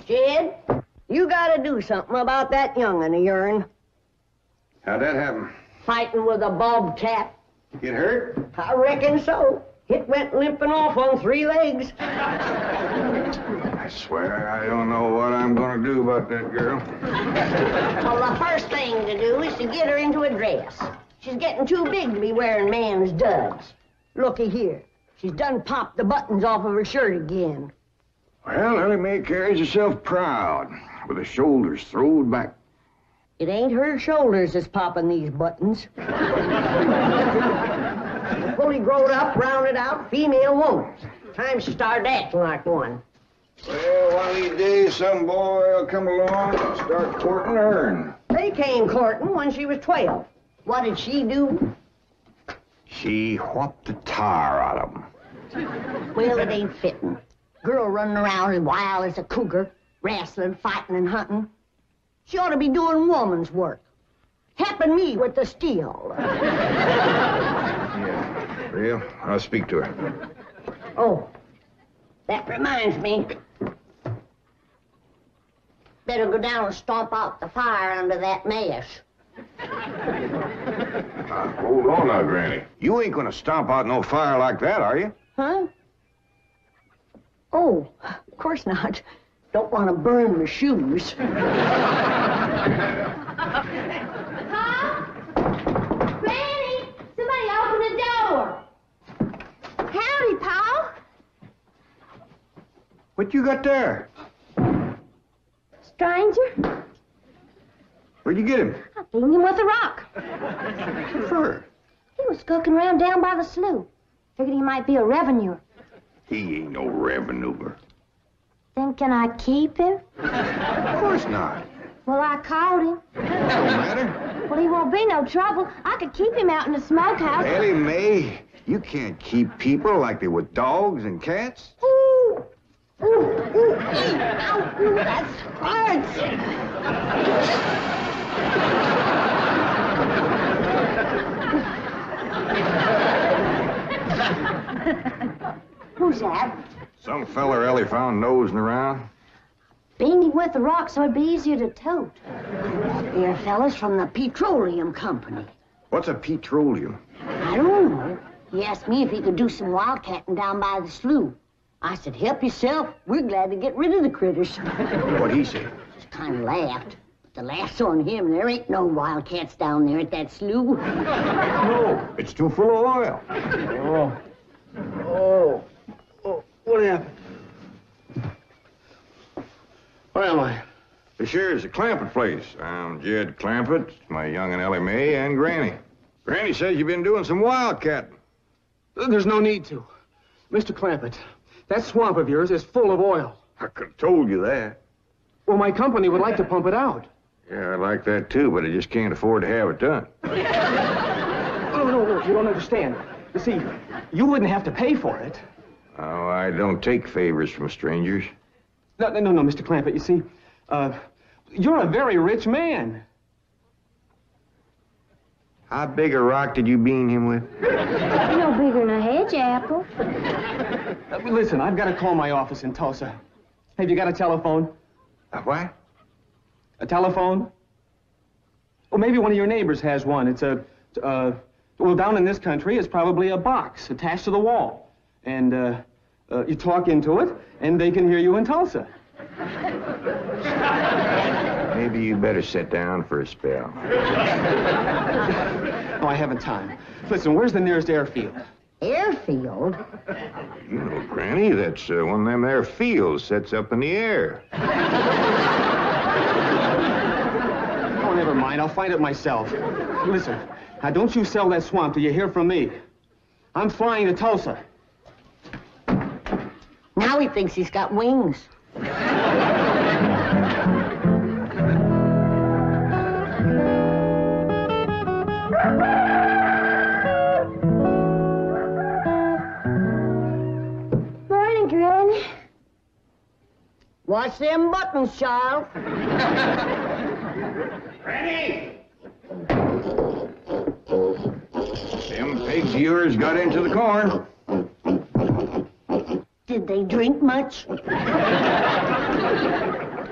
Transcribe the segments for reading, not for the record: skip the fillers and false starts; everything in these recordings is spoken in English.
Jed, you gotta do something about that young'un of yourn. How'd that happen? Fighting with a bobcat. Get hurt? I reckon so. It went limping off on 3 legs. I swear, I don't know what I'm gonna do about that girl. Well, the first thing to do is to get her into a dress. She's getting too big to be wearing man's duds. Looky here. She's done popped the buttons off of her shirt again. Well, Ellie Mae carries herself proud, with her shoulders throwed back. It ain't her shoulders that's popping these buttons. Fully growed up, rounded out, female woman. Time she started acting like one. Well, one of these days, some boy will come along and start courting her. They came courting when she was 12. What did she do? She whopped the tar out of him. Well, it ain't fitting. Girl running around as wild as a cougar, wrestling, fighting, and hunting. She ought to be doing woman's work. Helping me with the steel. Yeah, real? I'll speak to her. Oh, that reminds me. Better go down and stomp out the fire under that mesh. Hold on now, Granny. You ain't gonna stomp out no fire like that, are you? Huh? Oh, of course not. Don't want to burn my shoes. Paul? Granny! Somebody open the door! Howdy, Paul. What you got there? Stranger? Where'd you get him? I beat him with a rock. What for? He was skulking around down by the slough. Figured he might be a revenuer. He ain't no revenuer. Then can I keep him? Of course not. Well, I caught him. Don't matter. Well, he won't be no trouble. I could keep him out in the smokehouse. Ellie Mae, you can't keep people like they were dogs and cats. Ooh, ooh, ooh, ow, ooh, that hurts. Who's that? Some feller Ellie found nosing around. Beat him with a rock so it'd be easier to tote. They're fellas from the petroleum company. What's a petroleum? I don't know. He asked me if he could do some wildcatting down by the slough. I said, help yourself. We're glad to get rid of the critters. What'd he say? Just kind of laughed. But the laugh's on him. There ain't no wildcats down there at that slough. No, it's too full of oil. Oh, what happened? Where am I? This here's the Clampett place. I'm Jed Clampett, my young and Ellie Mae, and Granny. Granny says you've been doing some wildcatting. There's no need to. Mr. Clampett, that swamp of yours is full of oil. I could have told you that. Well, my company would like to pump it out. Yeah, I like that too, but I just can't afford to have it done. No, you don't understand. You see, you wouldn't have to pay for it. Oh, I don't take favors from strangers. No, Mr. Clampett, you see, you're a very rich man. How big a rock did you bean him with? No bigger than a hedge apple. Listen, I've got to call my office in Tulsa. Have you got a telephone? A what? A telephone? Or maybe one of your neighbors has one. It's well, down in this country, it's probably a box attached to the wall. And, you talk into it, and they can hear you in Tulsa. Maybe you better sit down for a spell. Oh, I haven't time. Listen, where's the nearest airfield? Airfield? You know, Granny, that's one of them there fields sets up in the air. Oh, never mind. I'll find it myself. Listen, now don't you sell that swamp till you hear from me. I'm flying to Tulsa. Now he thinks he's got wings. Morning, Granny. Watch them buttons, child. Granny! Them pigs of yours got into the corn. Did they drink much?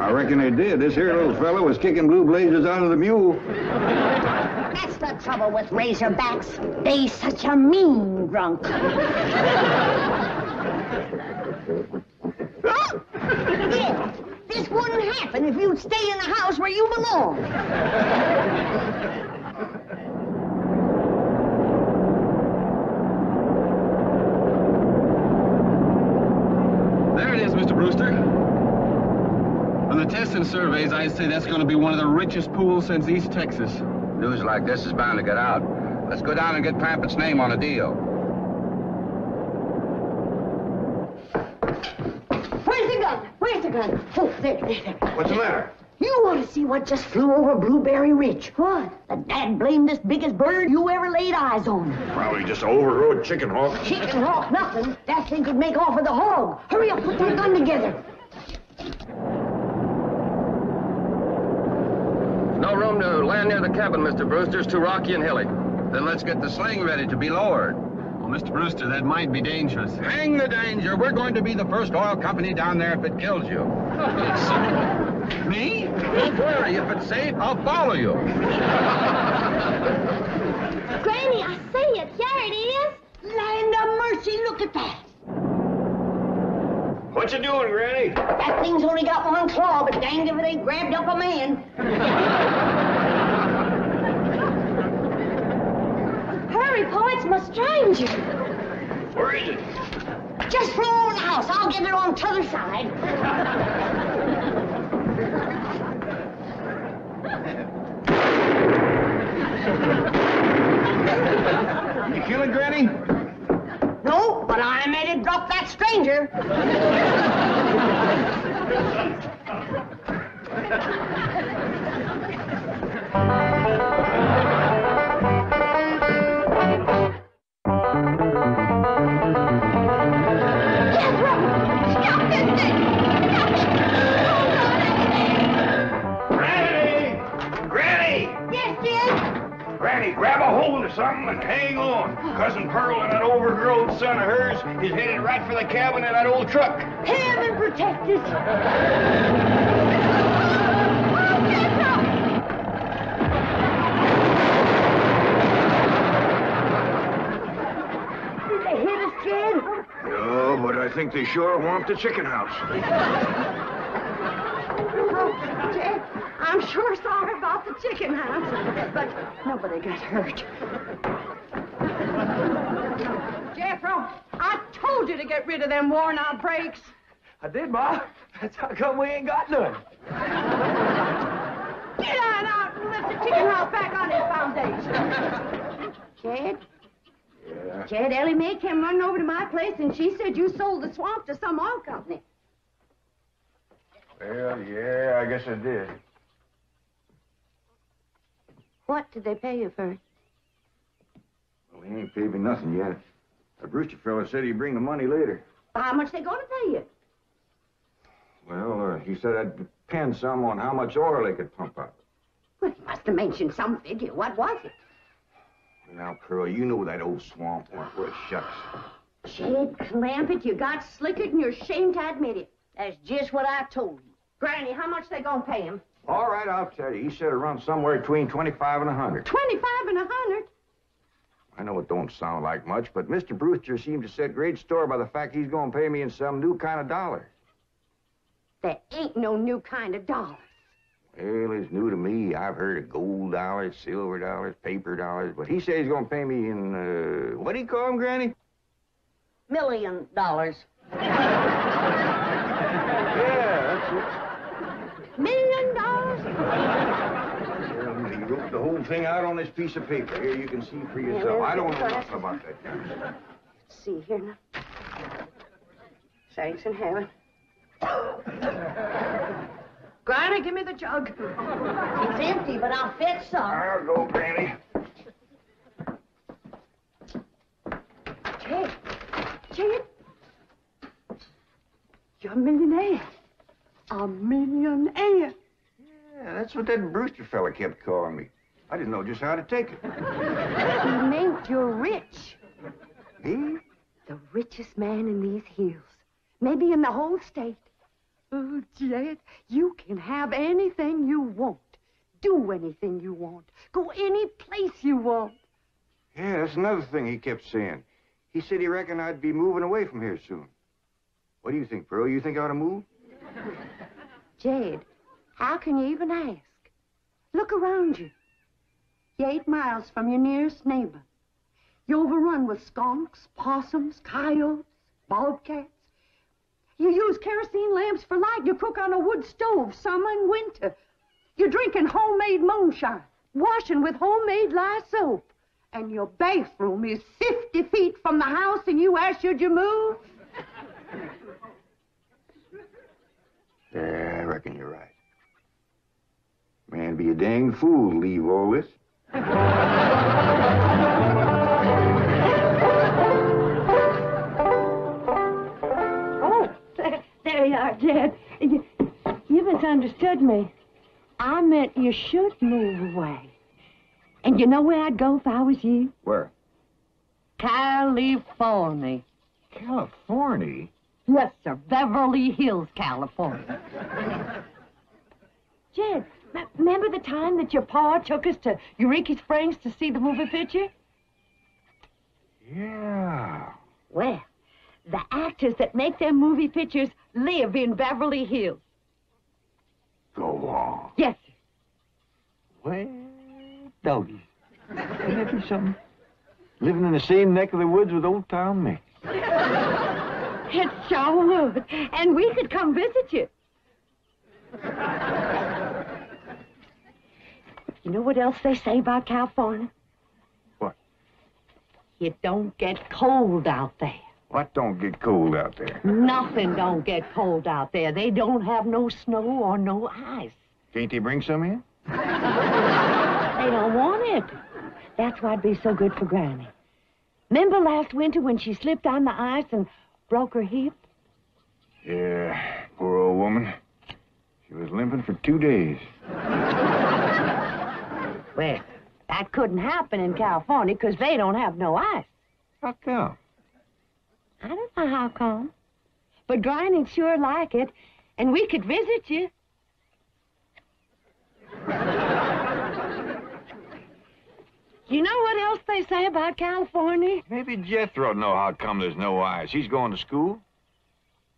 I reckon they did. This here little fella was kicking blue blazers out of the mule. That's the trouble with razorbacks. They such a mean drunk. Yeah, this wouldn't happen if you'd stay in the house where you belong. There it is, Mr. Brewster. On the tests and surveys, I'd say that's going to be one of the richest pools since East Texas. News like this is bound to get out. Let's go down and get Clampett's name on a deal. Where's the gun? Where's the gun? Oh, there. What's the matter? You want to see what just flew over Blueberry Ridge? What? The dad-blamedest biggest bird you ever laid eyes on. Probably just an overgrown chicken hawk. Chicken hawk, nothing. That thing could make off with a hog. Hurry up, put that gun together. No room to land near the cabin, Mr. Brewster. It's too rocky and hilly. Then let's get the sling ready to be lowered. Well, Mr. Brewster, that might be dangerous. Hang the danger. We're going to be the first oil company down there if it kills you. Me? Don't worry. If it's safe, I'll follow you. Granny, I see it. There it is. Land of mercy, look at that. What you doing, Granny? That thing's only got one claw, but danged if it ain't grabbed up a man. Hurry, Pa, it's my stranger. Where is it? Just flew over the house. I'll get it on t'other side. You kill it, Granny? No, but I made it drop that stranger. Granny, grab a hold of something and hang on. Cousin Pearl and that overgrown son of hers is headed right for the cabin in that old truck. Heaven protect us. Did they hit us, Jed? No, but I think they sure want the chicken house. Oh, Jed, I'm sure sorry about the chicken house, but nobody got hurt. Jeffro, I told you to get rid of them worn-out brakes. I did, Ma. That's how come we ain't got none. Get on out and lift the chicken house back on its foundation. Jed? Yeah. Jed, Ellie Mae came running over to my place, and she said you sold the swamp to some oil company. Well, yeah, I guess I did. What did they pay you for it? Well, he ain't paid me nothing yet. That Brewster fella said he'd bring the money later. How much they going to pay you? Well, he said I'd depend some on how much oil they could pump out. Well, he must have mentioned some figure. What was it? Now, Pearl, you know that old swamp weren't worth shucks. Jed Clampett, you got slickered and you're ashamed to admit it. That's just what I told you. Granny, how much they gonna pay him? All right, I'll tell you. He said around somewhere between 25 and 100. 25 and 100? I know it don't sound like much, but Mr. Brewster seemed to set great store by the fact he's going to pay me in some new kind of dollar. There ain't no new kind of dollar. Well, it's new to me. I've heard of gold dollars, silver dollars, paper dollars, but he says he's going to pay me in, what do you call them, Granny? $1 million. Yeah, that's it. $1 million? He wrote the whole thing out on this piece of paper. Here, you can see for yourself. I don't know nothing about that kind of stuff. Let's see here now. Thanks in heaven. Granny, give me the jug. It's empty, but I'll fetch some. I'll go, Granny. Jed, you're a millionaire. A millionaire. Yeah, that's what that Brewster fella kept calling me. I didn't know just how to take it. He meant you're rich. Me? The richest man in these hills. Maybe in the whole state. Oh, Jed, you can have anything you want. Do anything you want. Go any place you want. Yeah, that's another thing he kept saying. He said he reckoned I'd be moving away from here soon. What do you think, Pearl? You think I ought to move? Jed, how can you even ask? Look around you. You're 8 miles from your nearest neighbor. You're overrun with skunks, possums, coyotes, bobcats. You use kerosene lamps for light. You cook on a wood stove, summer and winter. You're drinking homemade moonshine, washing with homemade lye soap. And your bathroom is 50 feet from the house, and you ask, should you move? Yeah, I reckon you're right. Man, be a dang fool to leave all this. Oh, there you are, Jed. You misunderstood me. I meant you should move away. And you know where I'd go if I was you? Where? California. California? Yes, sir. Beverly Hills, California. Jed, remember the time that your pa took us to Eureka Springs to see the movie picture? Yeah. Well, the actors that make them movie pictures live in Beverly Hills. Go on. Yes, sir. Well, doggies. Wouldn't that be something? Living in the same neck of the woods with old Tom Mix. It sure would. And we could come visit you. You know what else they say about California? What? It don't get cold out there. What don't get cold out there? Nothing don't get cold out there. They don't have no snow or no ice. Can't they bring some in? They don't want it. That's why it'd be so good for Granny. Remember last winter when she slipped on the ice and broke her hip? Yeah, poor old woman. She was limping for 2 days. Well, that couldn't happen in California because they don't have no ice. How come? I don't know how come. But Granny'd sure like it, and we could visit you. You know what else they say about California? Maybe Jethro'd know how come there's no ice. He's going to school.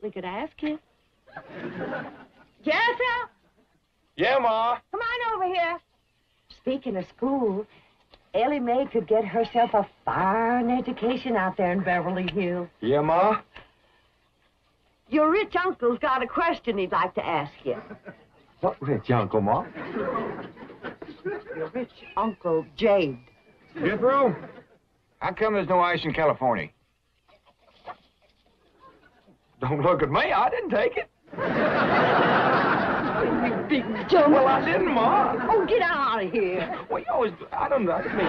We could ask you. Jethro, Yeah, Ma. come on over here. Speaking of school, Ellie Mae could get herself a fine education out there in Beverly Hills. Yeah, Ma. Your rich uncle's got a question he'd like to ask you. What rich uncle, Ma? Your rich Uncle Jade. Jethro, how come there's no ice in California? Don't look at me. I didn't take it. You big jump. Well, I didn't, Ma. Oh, get out of here. Well, you always... I didn't mean...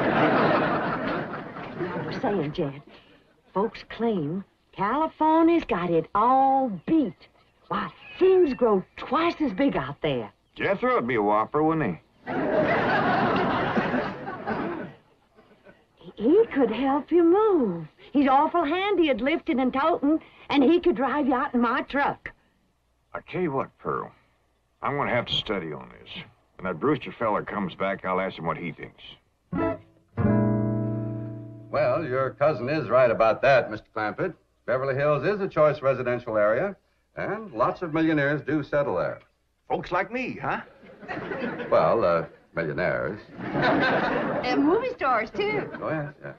I was saying, Jed, folks claim California's got it all beat. Why, things grow twice as big out there. Jethro'd be a whopper, wouldn't he? He could help you move. He's awful handy at lifting and toting, and he could drive you out in my truck. I tell you what, Pearl. I'm going to have to study on this. When that Brewster fella comes back, I'll ask him what he thinks. Well, your cousin is right about that, Mr. Clampett. Beverly Hills is a choice residential area, and lots of millionaires do settle there. Folks like me, huh? Well, millionaires. And movie stars, too. Oh, yes, yes.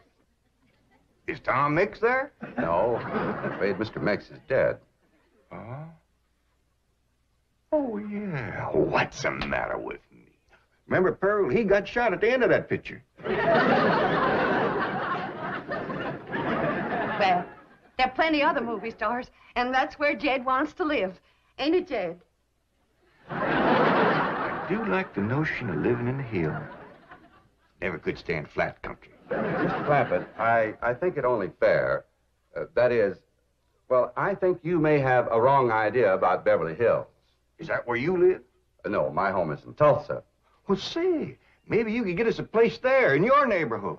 Is Tom Mix there? No, I'm afraid Mr. Mix is dead. Oh, yeah. What's the matter with me? Remember, Pearl, he got shot at the end of that picture. Well, there are plenty other movie stars, and that's where Jed wants to live. Ain't it, Jed? I do like the notion of living in the hills. Never could stand flat country. Mr. Clampett, I think it only fair. That is, well, I think you may have a wrong idea about Beverly Hills. Is that where you live? No, my home is in Tulsa. Well, say, maybe you could get us a place there in your neighborhood.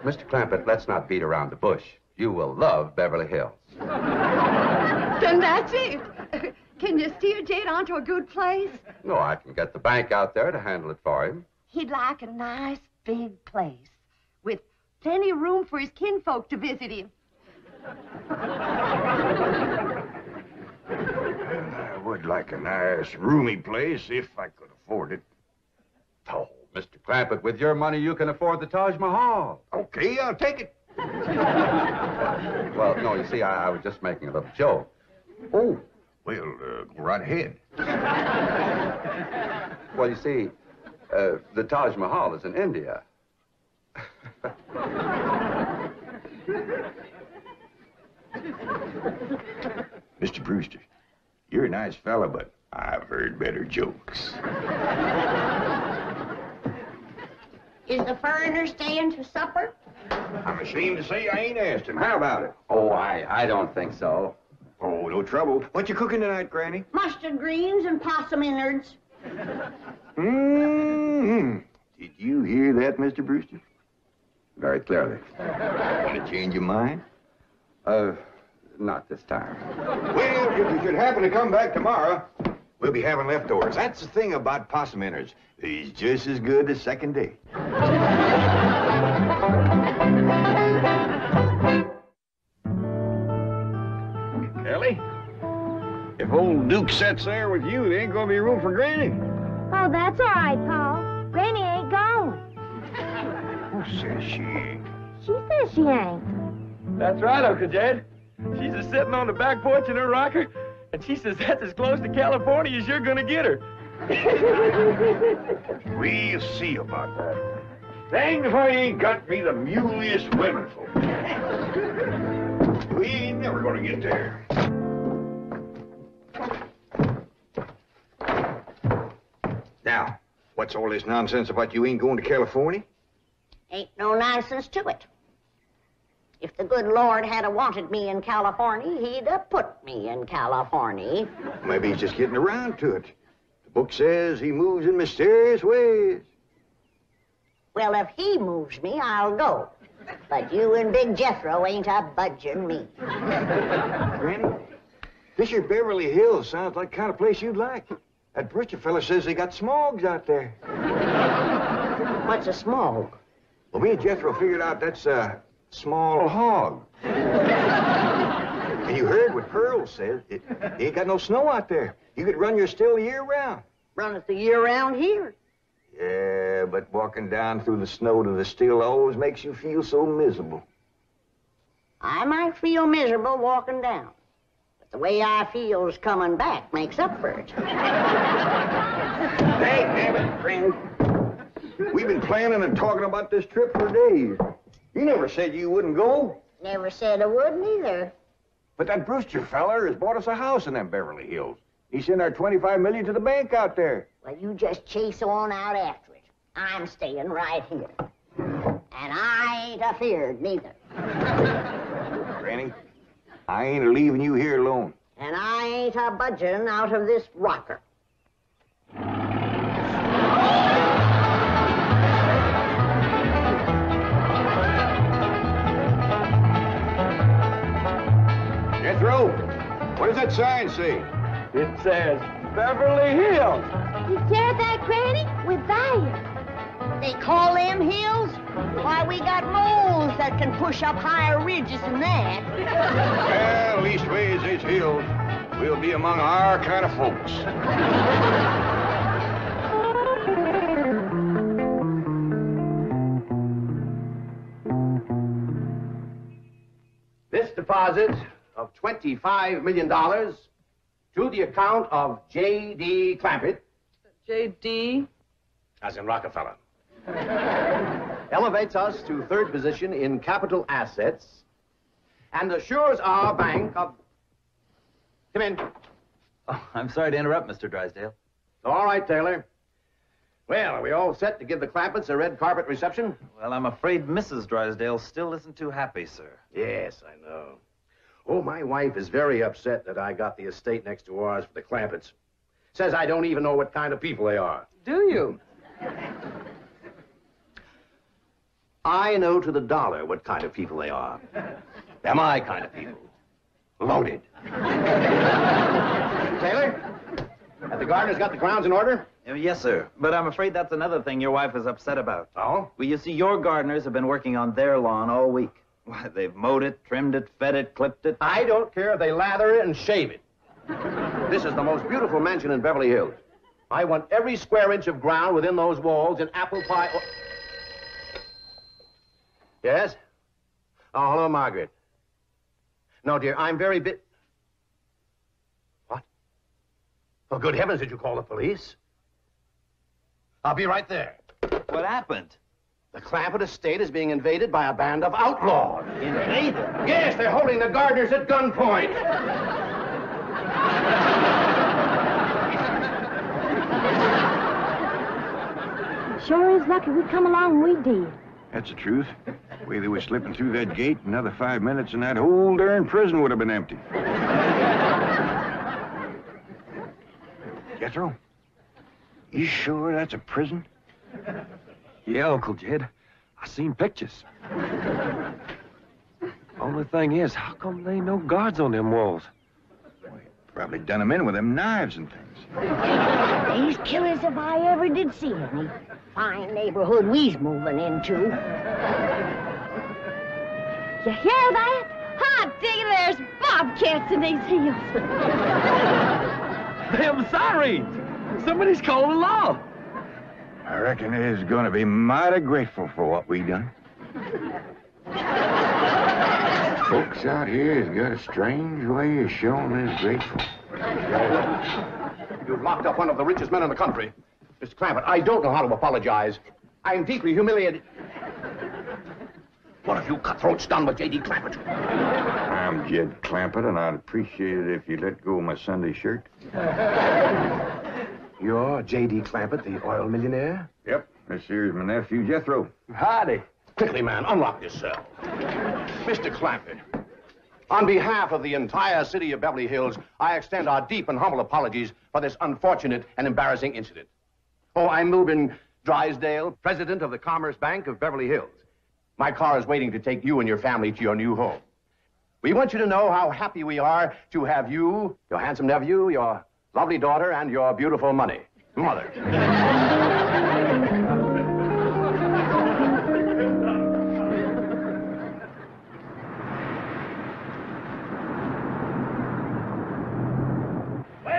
Mr. Clampett, let's not beat around the bush. You will love Beverly Hills. Then that's it. Can you steer Jed onto a good place? No, I can get the bank out there to handle it for him. He'd like a nice big place with plenty of room for his kinfolk to visit him. I would like a nice, roomy place if I could afford it. Oh, Mr. Clampett, with your money, you can afford the Taj Mahal. Okay, I'll take it. Well, no, you see, I was just making a little joke. Oh, well, go right ahead. Well, you see, the Taj Mahal is in India. Mr. Brewster, you're a nice fella, but I've heard better jokes. Is the foreigner staying to supper? I'm ashamed to say I ain't asked him. How about it? Oh, I don't think so. Oh, no trouble. What you cooking tonight, Granny? Mustard greens and possum innards. Mm-hmm. Did you hear that, Mr. Brewster? Very clearly. Want to change your mind? Not this time. Well, if you should happen to come back tomorrow, we'll be having leftovers. That's the thing about possum innards. He's just as good the second day. Ellie, if old Duke sits there with you, there ain't gonna be room for Granny. Oh, that's all right, Pa. Granny ain't going. Who says she ain't? She says she ain't. That's right, Uncle Jed. She's just sitting on the back porch in her rocker, and she says that's as close to California as you're gonna get her. We'll see about that. Dang if I ain't got me the muliest women folk. We ain't never gonna get there. Now, what's all this nonsense about you ain't going to California? Ain't no nonsense to it. If the good Lord had wanted me in California, he'd have put me in California. Maybe he's just getting around to it. The book says he moves in mysterious ways. Well, if he moves me, I'll go. But you and Big Jethro ain't a budging me. Granny, this here Beverly Hills sounds like the kind of place you'd like. That Brewster fella says they got smogs out there. What's a smog? Well, me and Jethro figured out that's a small hog. And you heard what Pearl said. It ain't got no snow out there. You could run your still year round. Run it the year round here. Yeah, but walking down through the snow to the still always makes you feel so miserable. I might feel miserable walking down, but the way I feels coming back makes up for it. Damn it, friend. We've been planning and talking about this trip for days. You never said you wouldn't go. Never said I wouldn't either. But that Brewster feller has bought us a house in them Beverly Hills. He sent our $25 million to the bank out there. Well, you just chase on out after it. I'm staying right here. And I ain't afeared neither. Granny, I ain't leaving you here alone. And I ain't a budging out of this rocker. Jethro, what does that sign say? It says Beverly Hills. You hear that, Granny? We're there. They call them hills? Why, we got moles that can push up higher ridges than that. Well, leastways, these hills will be among our kind of folks. This deposit of $25 million to the account of J.D. Clampett. J.D.? As in Rockefeller. Elevates us to third position in capital assets and assures our bank of... Come in. Oh, I'm sorry to interrupt, Mr. Drysdale. All right, Taylor. Well, are we all set to give the Clampetts a red carpet reception? Well, I'm afraid Mrs. Drysdale still isn't too happy, sir. Yes, I know. Oh, my wife is very upset that I got the estate next to ours for the Clampetts. Says I don't even know what kind of people they are. Do you? I know to the dollar what kind of people they are. They're my kind of people. Loaded. Taylor, have the gardeners got the grounds in order? Yes, sir. But I'm afraid that's another thing your wife is upset about. Oh? Well, you see, your gardeners have been working on their lawn all week. Why, they've mowed it, trimmed it, fed it, clipped it. I don't care if they lather it and shave it. This is the most beautiful mansion in Beverly Hills. I want every square inch of ground within those walls in apple pie. Yes? Oh, hello, Margaret. No, dear, I'm very What? Oh, good heavens, did you call the police? I'll be right there. What happened? The Clampett estate is being invaded by a band of outlaws. Invaded? Yes, they're holding the gardeners at gunpoint. Sure is lucky we come along when we did. That's the truth. The way they were slipping through that gate, another 5 minutes and that whole darn prison would have been empty. Jethro, you sure that's a prison? Yeah, Uncle Jed. I seen pictures. Only thing is, how come there ain't no guards on them walls? Probably done them in with them knives and things. These killers if I ever did see any. Fine neighborhood we's moving into. You hear that? Hot diggity, there's bobcats in these hills. Them sirens! Somebody's calling the law. I reckon they's gonna be mighty grateful for what we done. Folks out here has got a strange way of showing they're grateful. You've locked up one of the richest men in the country. Mr. Clampett, I don't know how to apologize. I'm deeply humiliated. What have you cutthroats done with J.D. Clampett? I'm Jed Clampett, and I'd appreciate it if you let go of my Sunday shirt. You're J.D. Clampett, the oil millionaire? Yep. This here's my nephew, Jethro. Howdy. Quickly, man, unlock this cell. Mr. Clampett, on behalf of the entire city of Beverly Hills, I extend our deep and humble apologies for this unfortunate and embarrassing incident. Oh, I'm Milburn Drysdale, president of the Commerce Bank of Beverly Hills. My car is waiting to take you and your family to your new home. We want you to know how happy we are to have you, your handsome nephew, your lovely daughter, and your beautiful mother. Wait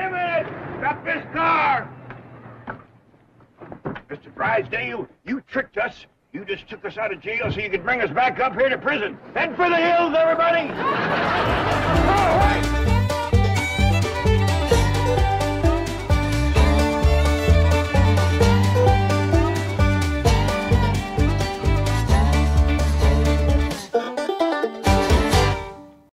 a minute! Stop this car! Mr. Drysdale, you tricked us. You just took us out of jail so you could bring us back up here to prison. Head for the hills, everybody!